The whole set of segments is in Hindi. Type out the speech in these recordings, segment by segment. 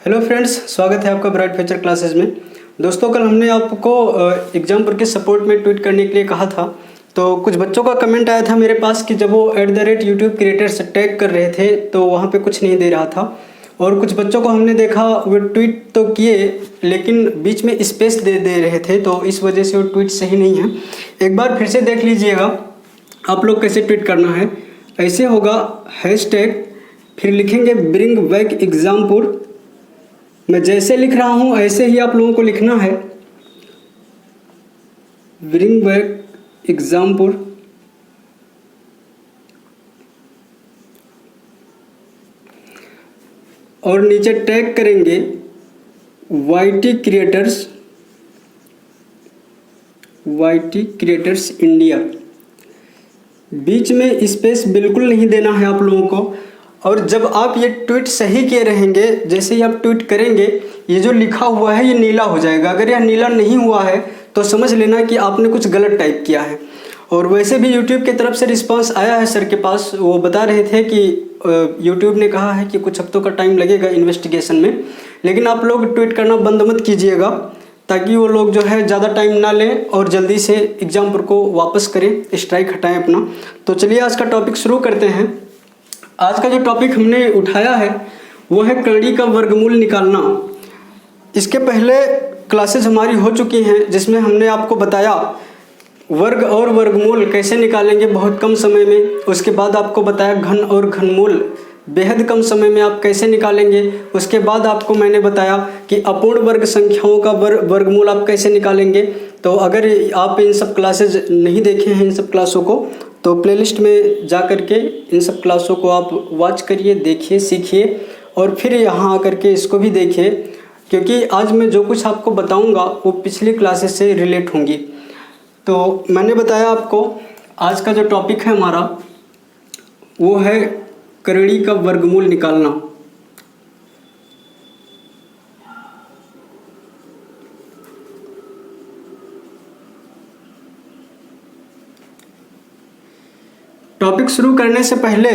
हेलो फ्रेंड्स, स्वागत है आपका ब्राइट फ्यूचर क्लासेस में। दोस्तों, कल हमने आपको एग्जाम पर के सपोर्ट में ट्वीट करने के लिए कहा था, तो कुछ बच्चों का कमेंट आया था मेरे पास कि जब वो @YouTube क्रिएटर्स टैग कर रहे थे तो वहाँ पे कुछ नहीं दे रहा था। और कुछ बच्चों को हमने देखा वो ट्वीट तो किए लेकिन बीच में स्पेस दे रहे थे, तो इस वजह से वो ट्वीट सही नहीं है। एक बार फिर से देख लीजिएगा आप लोग कैसे ट्वीट करना है। ऐसे होगा हैशटैग, फिर लिखेंगे ब्रिंग बैक एग्जामपुर। मैं जैसे लिख रहा हूँ ऐसे ही आप लोगों को लिखना है, ब्रिंग बैक एग्जामपुर। और नीचे टैग करेंगे YT क्रिएटर्स इंडिया। बीच में स्पेस बिल्कुल नहीं देना है आप लोगों को। और जब आप ये ट्वीट सही किए रहेंगे, जैसे ही आप ट्वीट करेंगे ये जो लिखा हुआ है ये नीला हो जाएगा। अगर यह नीला नहीं हुआ है तो समझ लेना कि आपने कुछ गलत टाइप किया है। और वैसे भी YouTube की तरफ से रिस्पांस आया है सर के पास, वो बता रहे थे कि YouTube ने कहा है कि कुछ हफ्तों का टाइम लगेगा इन्वेस्टिगेशन में। लेकिन आप लोग ट्वीट करना बंद मत कीजिएगा ताकि वो लोग जो है ज़्यादा टाइम ना लें और जल्दी से एग्जाम पर को वापस करें, स्ट्राइक हटाएं अपना। तो चलिए आज का टॉपिक शुरू करते हैं। आज का जो टॉपिक हमने उठाया है वो है करड़ी का वर्गमूल निकालना। इसके पहले क्लासेस हमारी हो चुकी हैं जिसमें हमने आपको बताया वर्ग और वर्गमूल कैसे निकालेंगे बहुत कम समय में। उसके बाद आपको बताया घन और घनमूल बेहद कम समय में आप कैसे निकालेंगे। उसके बाद आपको मैंने बताया कि अपूर्ण वर्ग संख्याओं का वर्गमूल आप कैसे निकालेंगे। तो अगर आप इन सब क्लासेस नहीं देखे हैं, इन सब क्लासों को, तो प्लेलिस्ट में जा कर के इन सब क्लासों को आप वॉच करिए, देखिए, सीखिए और फिर यहाँ आकर के इसको भी देखिए, क्योंकि आज मैं जो कुछ आपको बताऊँगा वो पिछली क्लासेस से रिलेट होंगी। तो मैंने बताया आपको आज का जो टॉपिक है हमारा वो है करड़ी का वर्गमूल निकालना। टॉपिक शुरू करने से पहले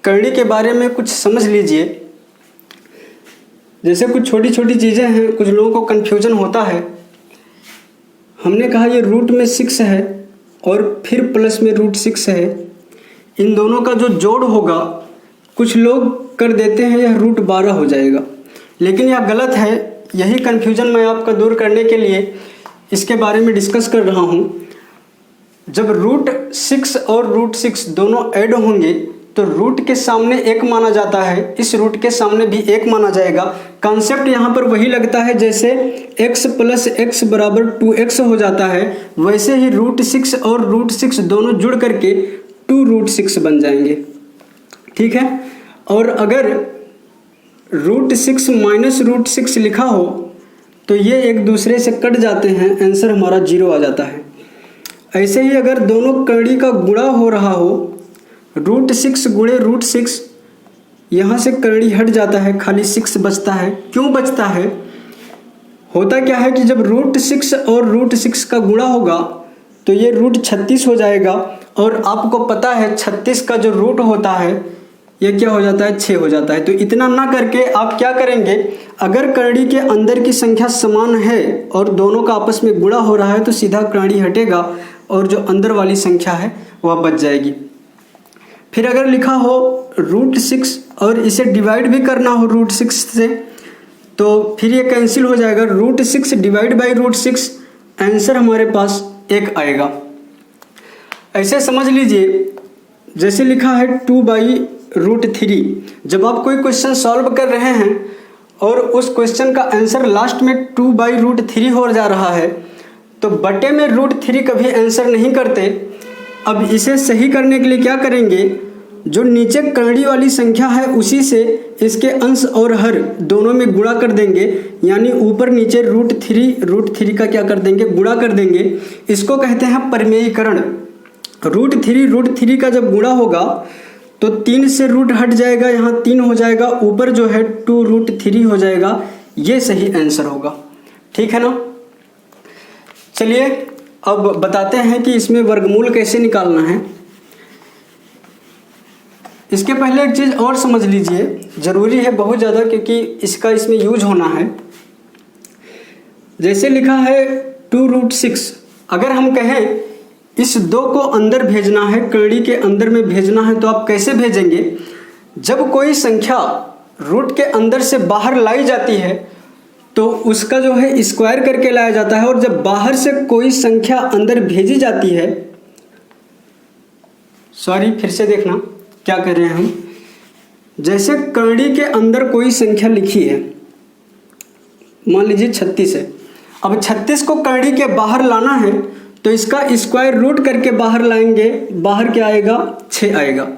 करड़ी के बारे में कुछ समझ लीजिए। जैसे कुछ छोटी छोटी चीज़ें हैं, कुछ लोगों को कन्फ्यूजन होता है। हमने कहा ये रूट में 6 है और फिर प्लस में √6 है। इन दोनों का जो जोड़ होगा कुछ लोग कर देते हैं यह √12 हो जाएगा, लेकिन यह गलत है। यही कन्फ्यूजन मैं आपका दूर करने के लिए इसके बारे में डिस्कस कर रहा हूँ। जब √6 और √6 दोनों ऐड होंगे तो रूट के सामने 1 माना जाता है, इस रूट के सामने भी 1 माना जाएगा। कॉन्सेप्ट यहाँ पर वही लगता है जैसे x + x = 2x हो जाता है, वैसे ही √6 और √6 दोनों जुड़ करके 2√6 बन जाएंगे। ठीक है। और अगर √6 - √6 लिखा हो तो ये एक दूसरे से कट जाते हैं, आंसर हमारा 0 आ जाता है। ऐसे ही अगर दोनों करड़ी का गुणा हो रहा हो, √6 × √6, यहाँ से करड़ी हट जाता है, खाली 6 बचता है। क्यों बचता है? होता क्या है कि जब √6 और √6 का गुणा होगा तो ये √36 हो जाएगा। और आपको पता है 36 का जो रूट होता है ये क्या हो जाता है? 6 हो जाता है। तो इतना ना करके आप क्या करेंगे, अगर करड़ी के अंदर की संख्या समान है और दोनों का आपस में गुणा हो रहा है तो सीधा करड़ी हटेगा और जो अंदर वाली संख्या है वह बच जाएगी। फिर अगर लिखा हो √6 और इसे डिवाइड भी करना हो √6 से तो फिर ये कैंसिल हो जाएगा। √6 / √6, आंसर हमारे पास 1 आएगा। ऐसे समझ लीजिए जैसे लिखा है 2/√3। जब आप कोई क्वेश्चन सॉल्व कर रहे हैं और उस क्वेश्चन का आंसर लास्ट में 2/√3 हो जा रहा है तो बटे में √3 कभी आंसर नहीं करते। अब इसे सही करने के लिए क्या करेंगे, जो नीचे करड़ी वाली संख्या है उसी से इसके अंश और हर दोनों में गुणा कर देंगे, यानी ऊपर नीचे √3 का क्या कर देंगे, गुणा कर देंगे। इसको कहते हैं परिमेयीकरण। √3 का जब गुणा होगा तो 3 से रूट हट जाएगा, यहाँ 3 हो जाएगा, ऊपर जो है 2√3 हो जाएगा। ये सही आंसर होगा। ठीक है ना। चलिए अब बताते हैं कि इसमें वर्गमूल कैसे निकालना है। इसके पहले एक चीज़ और समझ लीजिए, ज़रूरी है बहुत ज़्यादा, क्योंकि इसका इसमें यूज होना है। जैसे लिखा है 2√6, अगर हम कहें इस 2 को अंदर भेजना है, कड़ी के अंदर में भेजना है, तो आप कैसे भेजेंगे? जब कोई संख्या रूट के अंदर से बाहर लाई जाती है तो उसका जो है स्क्वायर करके लाया जाता है, और जब बाहर से कोई संख्या अंदर भेजी जाती है, सॉरी फिर से देखना क्या कर रहे हैं हम। जैसे कड़ी के अंदर कोई संख्या लिखी है, मान लीजिए 36 है। अब 36 को कड़ी के बाहर लाना है तो इसका स्क्वायर रूट करके बाहर लाएंगे, बाहर क्या आएगा? 6 आएगा।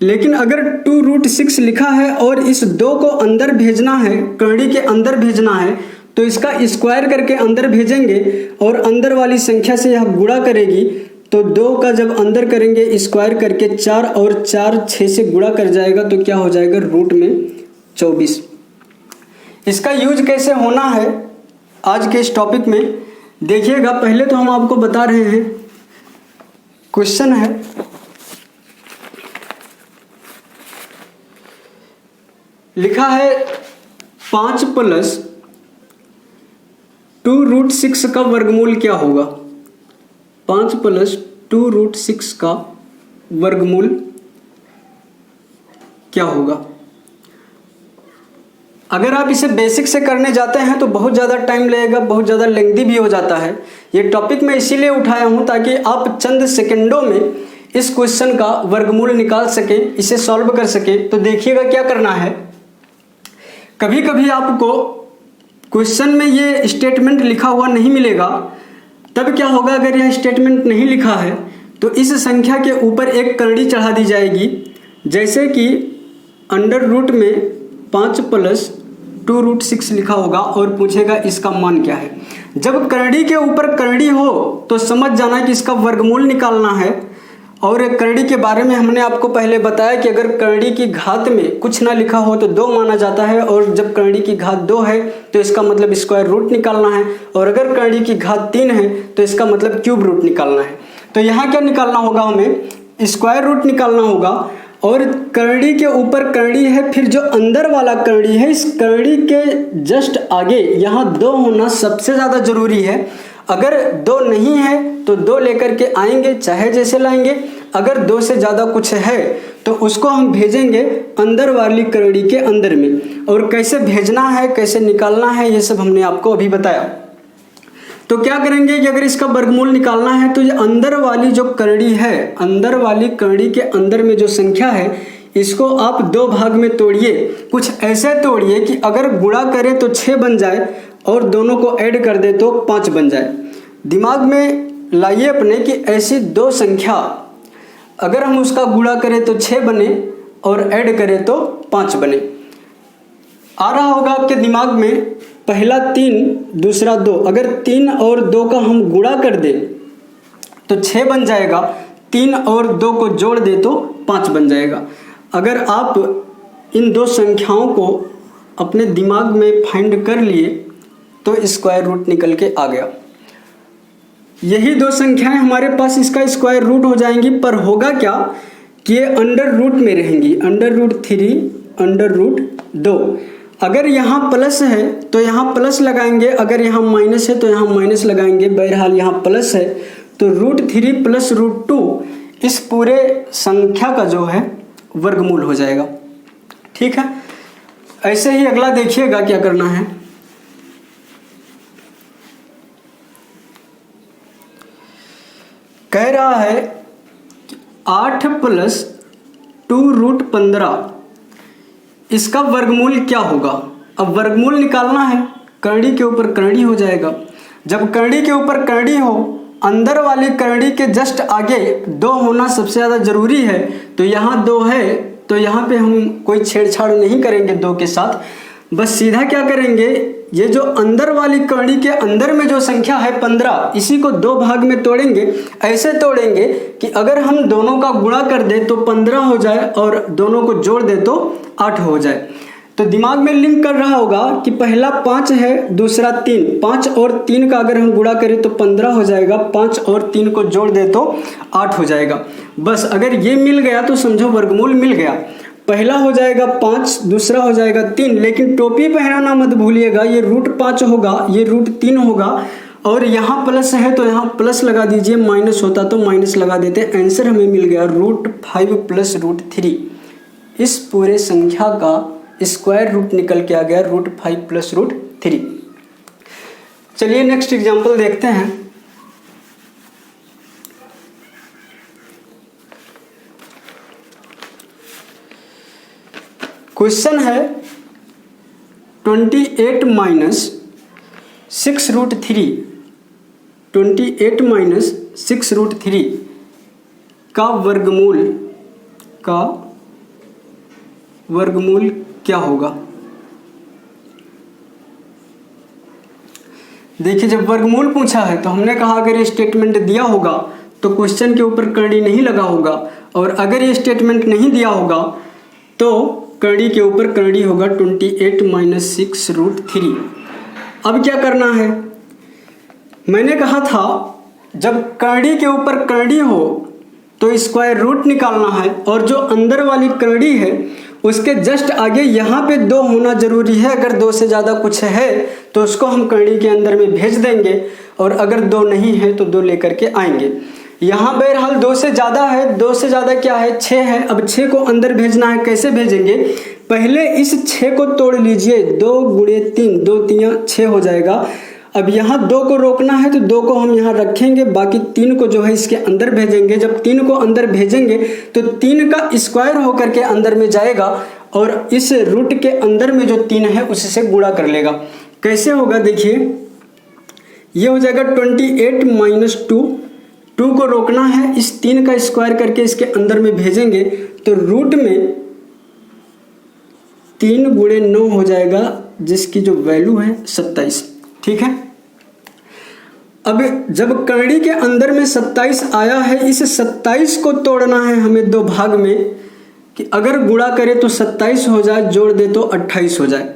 लेकिन अगर 2√6 लिखा है और इस 2 को अंदर भेजना है, कड़ी के अंदर भेजना है, तो इसका स्क्वायर करके अंदर भेजेंगे और अंदर वाली संख्या से यह गुणा करेगी, तो 2 का जब अंदर करेंगे स्क्वायर करके 4 और 4 6 से गुणा कर जाएगा, तो क्या हो जाएगा? रूट में 24। इसका यूज कैसे होना है आज के इस टॉपिक में देखिएगा। पहले तो हम आपको बता रहे हैं, क्वेश्चन है लिखा है 5 + 2√6 का वर्गमूल क्या होगा? 5 + 2√6 का वर्गमूल क्या होगा? अगर आप इसे बेसिक से करने जाते हैं तो बहुत ज़्यादा टाइम लगेगा, बहुत ज़्यादा लेंथी भी हो जाता है। ये टॉपिक मैं इसीलिए उठाया हूँ ताकि आप चंद सेकंडों में इस क्वेश्चन का वर्गमूल निकाल सकें, इसे सॉल्व कर सकें। तो देखिएगा क्या करना है। कभी कभी आपको क्वेश्चन में ये स्टेटमेंट लिखा हुआ नहीं मिलेगा, तब क्या होगा? अगर यह स्टेटमेंट नहीं लिखा है तो इस संख्या के ऊपर एक करड़ी चढ़ा दी जाएगी, जैसे कि अंडर रूट में 5 + 2√6 लिखा होगा और पूछेगा इसका मान क्या है। जब करड़ी के ऊपर करड़ी हो तो समझ जाना कि इसका वर्गमूल निकालना है। और करड़ी के बारे में हमने आपको पहले बताया कि अगर करड़ी की घात में कुछ ना लिखा हो तो 2 माना जाता है, और जब करड़ी की घात 2 है तो इसका मतलब स्क्वायर रूट निकालना है, और अगर करड़ी की घात 3 है तो इसका मतलब क्यूब रूट निकालना है। तो यहाँ क्या निकालना होगा? हमें स्क्वायर रूट निकालना होगा। और करड़ी के ऊपर करड़ी है, फिर जो अंदर वाला करड़ी है, इस करड़ी के जस्ट आगे यहाँ 2 होना सबसे ज़्यादा ज़रूरी है। अगर 2 नहीं है तो 2 लेकर के आएंगे, चाहे जैसे लाएंगे। अगर 2 से ज़्यादा कुछ है तो उसको हम भेजेंगे अंदर वाली करड़ी के अंदर में। और कैसे भेजना है, कैसे निकालना है, ये सब हमने आपको अभी बताया। तो क्या करेंगे कि अगर इसका वर्गमूल निकालना है तो ये अंदर वाली जो करड़ी है, अंदर वाली करड़ी के अंदर में जो संख्या है, इसको आप 2 भाग में तोड़िए। कुछ ऐसे तोड़िए कि अगर गुणा करें तो 6 बन जाए और दोनों को ऐड कर दे तो 5 बन जाए। दिमाग में लाइए अपने कि ऐसी 2 संख्या अगर हम उसका गुणा करें तो 6 बने और ऐड करें तो 5 बने। आ रहा होगा आपके दिमाग में, पहला 3 दूसरा 2। अगर 3 और 2 का हम गुणा कर दें तो 6 बन जाएगा, 3 और 2 को जोड़ दे तो 5 बन जाएगा। अगर आप इन 2 संख्याओं को अपने दिमाग में फाइंड कर लिए तो स्क्वायर रूट निकल के आ गया। यही 2 संख्याएं हमारे पास इसका स्क्वायर रूट हो जाएंगी, पर होगा क्या कि ये अंडर रूट में रहेंगी, √3 √2। अगर यहाँ प्लस है तो यहाँ प्लस लगाएंगे, अगर यहाँ माइनस है तो यहाँ माइनस लगाएंगे। बहरहाल यहाँ प्लस है तो √3 + √2 इस पूरे संख्या का जो है वर्गमूल हो जाएगा। ठीक है, ऐसे ही अगला देखिएगा क्या करना है। कह रहा है 8 + 2√15 इसका वर्गमूल क्या होगा। अब वर्गमूल निकालना है, करड़ी के ऊपर करड़ी हो जाएगा। जब करड़ी के ऊपर करड़ी हो, अंदर वाली करड़ी के जस्ट आगे 2 होना सबसे ज़्यादा ज़रूरी है। तो यहाँ 2 है तो यहाँ पे हम कोई छेड़छाड़ नहीं करेंगे 2 के साथ, बस सीधा क्या करेंगे, ये जो अंदर वाली करड़ी के अंदर में जो संख्या है 15, इसी को 2 भाग में तोड़ेंगे। ऐसे तोड़ेंगे कि अगर हम दोनों का गुणा कर दे तो 15 हो जाए और दोनों को जोड़ दे तो 8 हो जाए। तो दिमाग में लिंक कर रहा होगा कि पहला 5 है, दूसरा 3, 5 और 3 का अगर हम गुणा करें तो 15 हो जाएगा, 5 और 3 को जोड़ दे तो 8 हो जाएगा। बस अगर ये मिल गया तो समझो वर्गमूल मिल गया। पहला हो जाएगा 5, दूसरा हो जाएगा 3, लेकिन टोपी पहनाना मत भूलिएगा, ये √5 होगा, ये √3 होगा, और यहाँ प्लस है तो यहाँ प्लस लगा दीजिए, माइनस होता तो माइनस लगा देते। आंसर हमें मिल गया √5 + √3। इस पूरे संख्या का स्क्वायर रूट निकल के आ गया √5 + √3। चलिए नेक्स्ट एग्जांपल देखते हैं। क्वेश्चन है 28 - 6√3, 28 - 6√3 का वर्गमूल क्या होगा। देखिए जब वर्गमूल पूछा है तो हमने कहा अगर ये स्टेटमेंट दिया होगा तो क्वेश्चन के ऊपर करड़ी नहीं लगा होगा, और अगर ये स्टेटमेंट नहीं दिया होगा तो करड़ी के ऊपर करड़ी होगा 28 - 6√3। अब क्या करना है, मैंने कहा था जब करड़ी के ऊपर करड़ी हो तो स्क्वायर रूट निकालना है, और जो अंदर वाली करड़ी है उसके जस्ट आगे यहाँ पे 2 होना जरूरी है। अगर 2 से ज़्यादा कुछ है तो उसको हम करड़ी के अंदर में भेज देंगे, और अगर 2 नहीं है तो 2 लेकर के आएंगे। यहाँ बहरहाल 2 से ज़्यादा है, 2 से ज़्यादा क्या है 6 है। अब 6 को अंदर भेजना है, कैसे भेजेंगे, पहले इस 6 को तोड़ लीजिए, 2 × 3, 2 × 6 हो जाएगा। अब यहाँ 2 को रोकना है तो 2 को हम यहाँ रखेंगे, बाकी 3 को जो है इसके अंदर भेजेंगे। जब 3 को अंदर भेजेंगे तो 3 का स्क्वायर होकर के अंदर में जाएगा, और इस रूट के अंदर में जो 3 है उससे गुणा कर लेगा। कैसे होगा देखिए, ये हो जाएगा 28 - 2, 2 को रोकना है, इस 3 का स्क्वायर करके इसके अंदर में भेजेंगे तो रूट में 3 × 9 हो जाएगा, जिसकी जो वैल्यू है 27। ठीक है, अब जब करड़ी के अंदर में 27 आया है, इस 27 को तोड़ना है हमें 2 भाग में, कि अगर गुणा करें तो 27 हो जाए, जोड़ दे तो 28 हो जाए।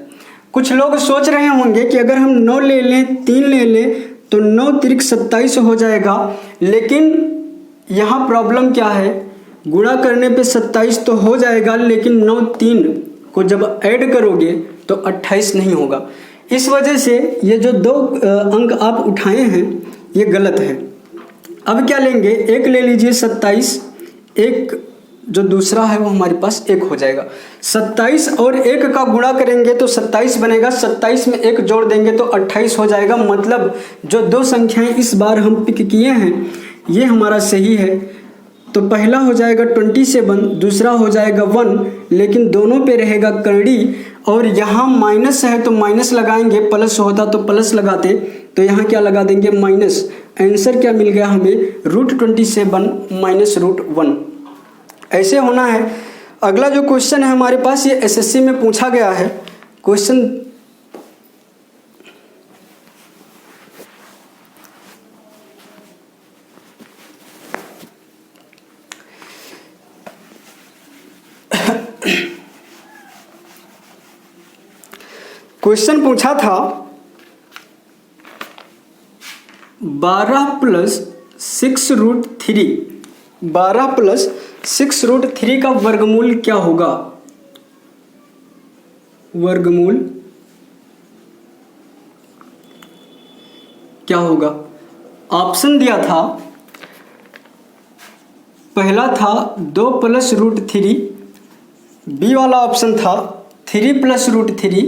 कुछ लोग सोच रहे होंगे कि अगर हम 9 ले लें, 3 ले लें तो 9 × 3 = 27 हो जाएगा, लेकिन यहाँ प्रॉब्लम क्या है, गुणा करने पे 27 तो हो जाएगा, लेकिन 9 3 को जब ऐड करोगे तो 28 नहीं होगा। इस वजह से ये जो 2 अंक आप उठाए हैं ये गलत है। अब क्या लेंगे, एक ले लीजिए 27, एक जो दूसरा है वो हमारे पास 1 हो जाएगा। 27 और 1 का गुणा करेंगे तो 27 बनेगा, 27 में 1 जोड़ देंगे तो 28 हो जाएगा। मतलब जो 2 संख्याएं इस बार हम पिक किए हैं ये हमारा सही है। तो पहला हो जाएगा 27, दूसरा हो जाएगा 1, लेकिन दोनों पे रहेगा करड़ी, और यहाँ माइनस है तो माइनस लगाएंगे, प्लस होता तो प्लस लगाते, तो यहाँ क्या लगा देंगे माइनस। आंसर क्या मिल गया हमें, √27 - √1। ऐसे होना है। अगला जो क्वेश्चन है हमारे पास ये एसएससी में पूछा गया है। क्वेश्चन पूछा था 12 + 6√3, 12 + 6√3 का वर्गमूल क्या होगा। वर्गमूल क्या होगा, ऑप्शन दिया था, पहला था 2 + √3, बी वाला ऑप्शन था 3 + √3,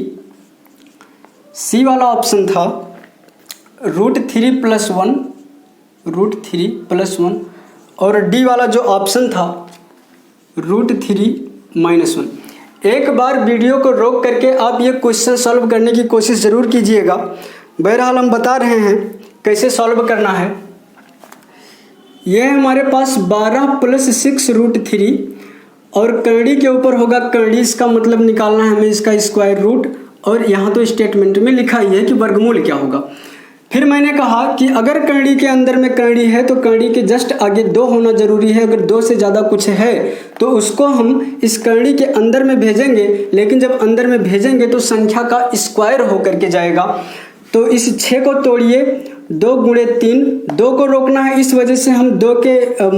सी वाला ऑप्शन था √3 + 1, √3 + 1, और डी वाला जो ऑप्शन था √3 - 1। एक बार वीडियो को रोक करके आप ये क्वेश्चन सॉल्व करने की कोशिश ज़रूर कीजिएगा। बहरहाल हम बता रहे हैं कैसे सॉल्व करना है। ये है हमारे पास 12 + 6√3, और करड़ी के ऊपर होगा करड़ी, इसका मतलब निकालना है हमें इसका स्क्वायर रूट, और यहाँ तो स्टेटमेंट में लिखा ही है कि वर्गमूल क्या होगा। फिर मैंने कहा कि अगर करड़ी के अंदर में करड़ी है तो करड़ी के जस्ट आगे 2 होना जरूरी है। अगर 2 से ज़्यादा कुछ है तो उसको हम इस करड़ी के अंदर में भेजेंगे, लेकिन जब अंदर में भेजेंगे तो संख्या का स्क्वायर होकर के जाएगा। तो इस 6 को तोड़िए, 2 गुणे 3, 2 को रोकना है, इस वजह से हम 2 के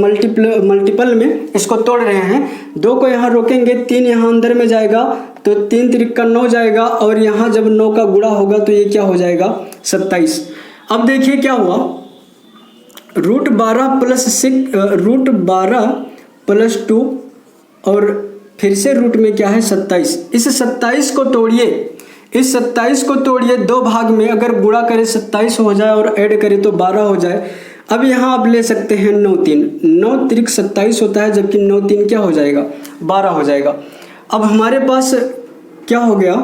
मल्टीपल में इसको तोड़ रहे हैं। 2 को यहाँ रोकेंगे, 3 यहाँ अंदर में जाएगा तो 3 त्रिक का 9 जाएगा, और यहाँ जब 9 का गुणा होगा तो ये क्या हो जाएगा 27। अब देखिए क्या हुआ, √12 प्लस 2 और फिर से रूट में क्या है 27। इस 27 को तोड़िए, इस 27 को तोड़िए 2 भाग में, अगर गुणा करें 27 हो जाए और ऐड करें तो 12 हो जाए। अब यहाँ आप ले सकते हैं 9 3, 9 त्रिक 27 होता है, जबकि 9 3 क्या हो जाएगा 12 हो जाएगा। अब हमारे पास क्या हो गया,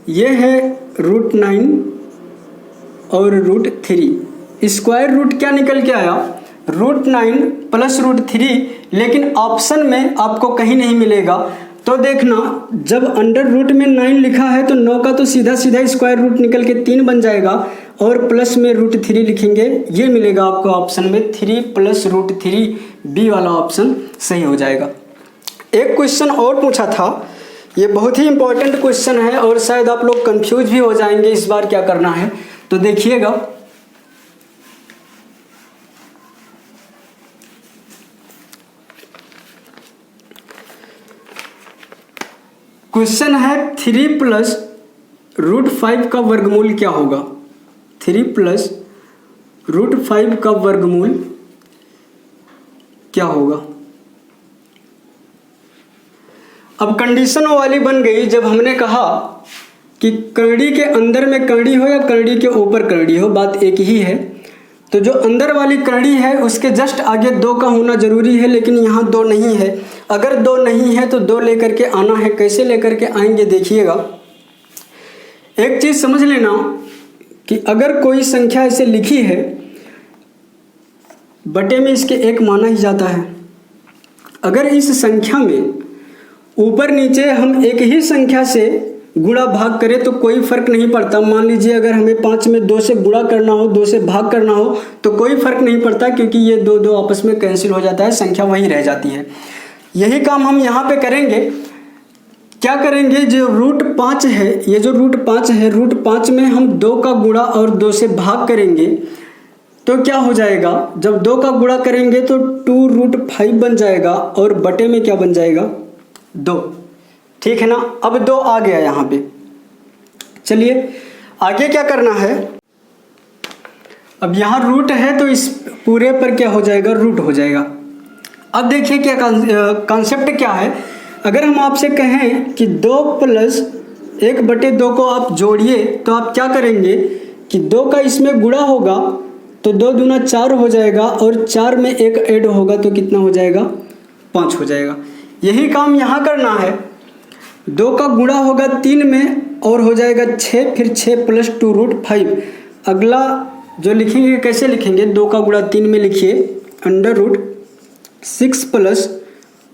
ये है √9 और √3, स्क्वायर रूट क्या निकल के आया √9 प्लस √3, लेकिन ऑप्शन में आपको कहीं नहीं मिलेगा। तो देखना, जब अंडर रूट में 9 लिखा है तो 9 का तो सीधा सीधा स्क्वायर रूट निकल के 3 बन जाएगा, और प्लस में √3 लिखेंगे, ये मिलेगा आपको ऑप्शन में 3 प्लस √3, बी वाला ऑप्शन सही हो जाएगा। एक क्वेश्चन और पूछा था, ये बहुत ही इंपॉर्टेंट क्वेश्चन है और शायद आप लोग कंफ्यूज भी हो जाएंगे इस बार क्या करना है, तो देखिएगा। क्वेश्चन है 3 प्लस √5 का वर्गमूल क्या होगा। 3 प्लस √5 का वर्गमूल क्या होगा। अब कंडीशन वाली बन गई, जब हमने कहा कि करड़ी के अंदर में करड़ी हो या करड़ी के ऊपर करड़ी हो, बात एक ही है। तो जो अंदर वाली करड़ी है उसके जस्ट आगे 2 का होना जरूरी है, लेकिन यहाँ 2 नहीं है। अगर 2 नहीं है तो 2 लेकर के आना है। कैसे लेकर के आएंगे देखिएगा। एक चीज़ समझ लेना कि अगर कोई संख्या ऐसे लिखी है, बटे में इसके 1 माना ही जाता है। अगर इस संख्या में ऊपर नीचे हम एक ही संख्या से गुणा भाग करें तो कोई फर्क नहीं पड़ता। मान लीजिए अगर हमें 5 में 2 से गुणा करना हो, 2 से भाग करना हो, तो कोई फर्क नहीं पड़ता, क्योंकि ये 2 आपस में कैंसिल हो जाता है, संख्या वही रह जाती है। यही काम हम यहाँ पे करेंगे। क्या करेंगे, जो √5 है, ये जो √5 है, √5 में हम 2 का गुणा और 2 से भाग करेंगे तो क्या हो जाएगा, जब 2 का गुणा करेंगे तो 2√5 बन जाएगा, और बटे में क्या बन जाएगा 2। ठीक है ना। अब 2 आ गया यहाँ पे। चलिए आगे क्या करना है। अब यहाँ रूट है तो इस पूरे पर क्या हो जाएगा, रूट हो जाएगा। अब देखिए क्या कॉन्सेप्ट क्या है। अगर हम आपसे कहें कि 2 प्लस 1/2 को आप जोड़िए, तो आप क्या करेंगे कि 2 का इसमें गुणा होगा तो 2 दूना 4 हो जाएगा, और 4 में 1 ऐड होगा तो कितना हो जाएगा 5 हो जाएगा। यही काम यहाँ करना है। 2 का गुणा होगा 3 में और हो जाएगा 6, फिर 6 प्लस 2 √5। अगला जो लिखेंगे कैसे लिखेंगे, 2 का गुणा 3 में लिखिए √6 प्लस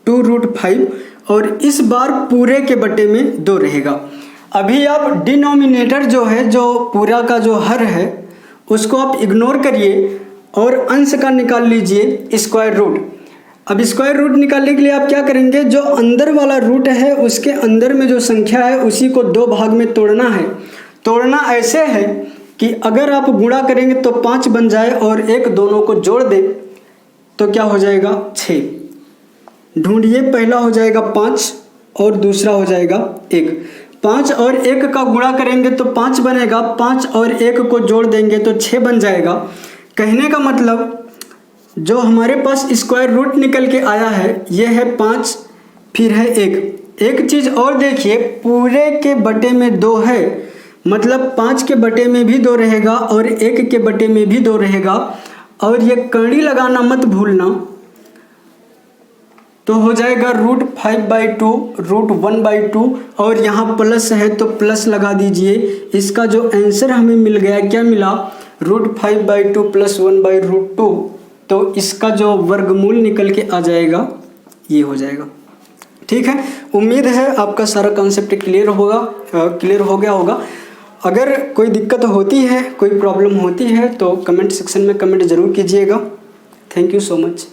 2 √5, और इस बार पूरे के बटे में 2 रहेगा। अभी आप डिनोमिनेटर जो है, जो पूरा का जो हर है, उसको आप इग्नोर करिए और अंश का निकाल लीजिए स्क्वायर रूट। अब स्क्वायर रूट निकालने के लिए आप क्या करेंगे, जो अंदर वाला रूट है उसके अंदर में जो संख्या है उसी को 2 भाग में तोड़ना है। तोड़ना ऐसे है कि अगर आप गुणा करेंगे तो 5 बन जाए और 1 दोनों को जोड़ दे तो क्या हो जाएगा 6। ढूंढिए, पहला हो जाएगा 5 और दूसरा हो जाएगा 1। 5 और 1 का गुणा करेंगे तो 5 बनेगा, 5 और 1 को जोड़ देंगे तो 6 बन जाएगा। कहने का मतलब जो हमारे पास स्क्वायर रूट निकल के आया है ये है 5, फिर है 1। एक चीज़ और देखिए, पूरे के बटे में 2 है, मतलब 5 के बटे में भी 2 रहेगा और 1 के बटे में भी 2 रहेगा। और ये कड़ी लगाना मत भूलना, तो हो जाएगा √5/2 √1/2, और यहाँ प्लस है तो प्लस लगा दीजिए। इसका जो आंसर हमें मिल गया, क्या मिला, √5/2 + 1/√2। तो इसका जो वर्गमूल निकल के आ जाएगा ये हो जाएगा। ठीक है, उम्मीद है आपका सारा कॉन्सेप्ट क्लियर हो गया होगा। अगर कोई दिक्कत होती है, कोई प्रॉब्लम होती है तो कमेंट सेक्शन में कमेंट ज़रूर कीजिएगा। Thank you so much.